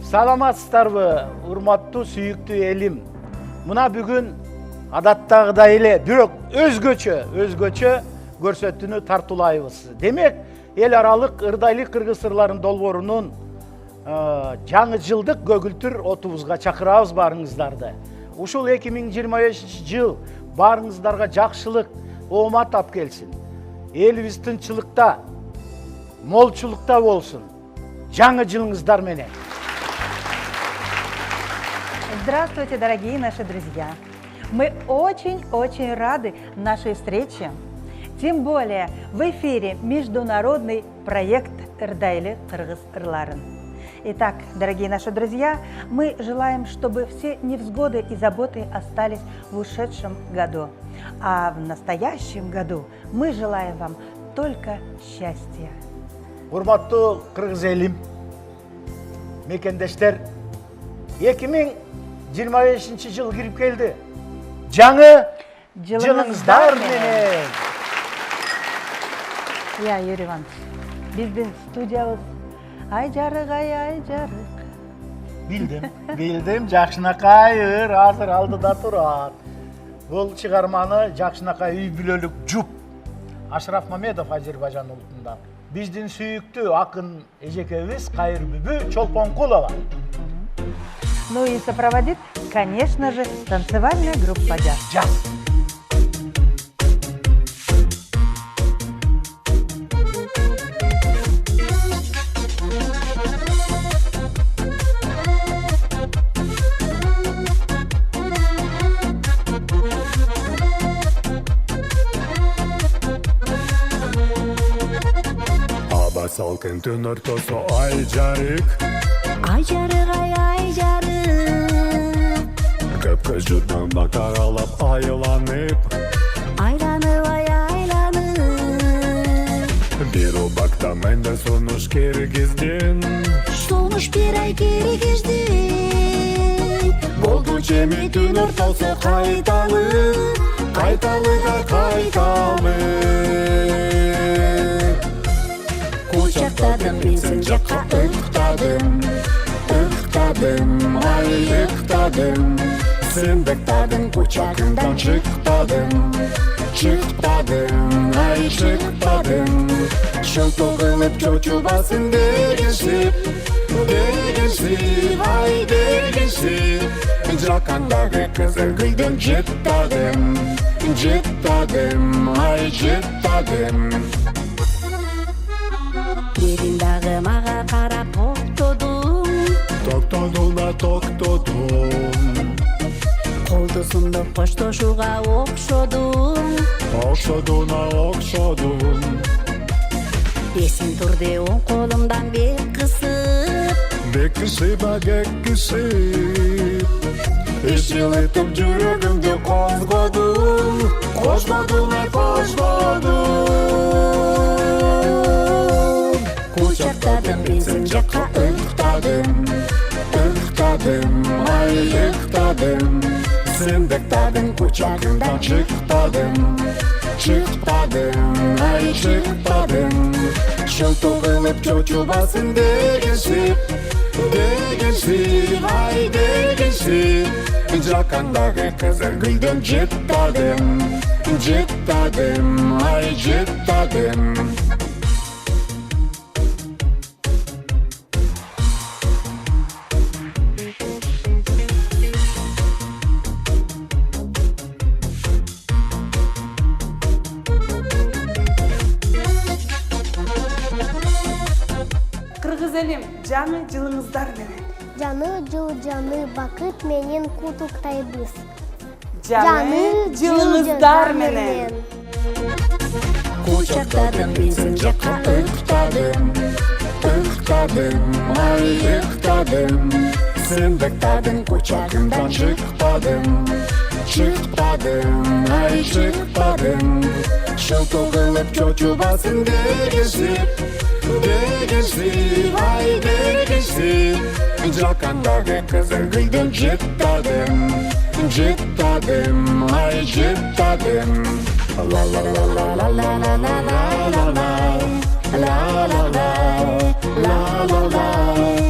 Саламатсыздарбы, урматтуу сүйүктүү элим. Мына бүгүн адаттагыдай эле, бирок өзгөчө көрсөтүүнү тартуулайбыз. Демек, эл аралык ырдайлык кыргыз ырларын долбоорунун жаңы жылдык көгүлтүр отубузга чакырабыз баарыңыздарды. Ушул 2025 жыл баарыңыздарга жакшылык, оомат алып келсин. Элибиз тынччылыкта, молчулукта болсун. Жаңы жылыңыздар менен. Здравствуйте, дорогие наши друзья! Мы очень-очень рады нашей встрече. Тем более в эфире международный проект «Ырдайлы кыргыз ырларын». Итак, дорогие наши друзья, мы желаем, чтобы все невзгоды и заботы остались в ушедшем году. А в настоящем году мы желаем вам только счастья. Урматтуу кыргыз элим, мекендештер, 2025 жыл кирип келди. Жаңы жылыңыздар менен. Я, Юрий Иванович, биздин студиябыз ай жарык. Билдим, Жакшынакай ыр азыр алдыда турат. Бул чыгарманы Жакшынакай үй бүлөлүк жуп Ашраф Мамедов Азербайжан улутунда. Биздин сүйүктүү акын эжекебиз Кайырбүбү Чолпонкулова. Ну и сопроводит, конечно же, танцевальная группа «Джаз». Салкын түн ортосу ай жарык, ай жарык. Көп көз журнамда каралап айланып, Айланып. Бир убакта менде сунуш киргиздин, Сунуш бир ай киргиздин. болду чеми түн ортосу кайталы. Кучактадым, бензин жакка ыктадым, ай ыктадым. Сен бектадың кучагыңдан чыкпадым, ай чыкпадым. Шылтоо кылып чочубасын дегенсип, ай дегенсип. Жакандагы кызыл гүлдөн жыттадым, ай жыттадым. Берин дагы мага карап Токтодум. Колду сунуп коштошууга окшодум. Эсин турду оң колумдан бек кысып. Эч жылытып жүрөгүмдү козгодум. Кучактадым, бензин жакка ыктадым, ай ыктадым. Сен бектадың кучагыңдан чыкпадым, ай чыкпадым. Шылтоо кылып чочубасын дегенсип, ай дегенсип. Жакандагы кызыл гүлдөн жыттадым, ай жыттадым. Кыргыз элим, жаңы жылыңыздар менен. Жаңы жыл жаңы бакыт менен куттуктайбыз. Жаңы жылыңыздар менен. Кучактадым, бензин жакка ыктадым, ай ыктадым. Сен бектадың кучагыңдан чыкпадым, ай чыкпадым. Шылтоо кылып чочубасын дегенсип, ай дегенсип. Жакандагы кызыл гүлдөн жыттадым, ай жыттадым. La la la la la la la la la la la la la la la la la.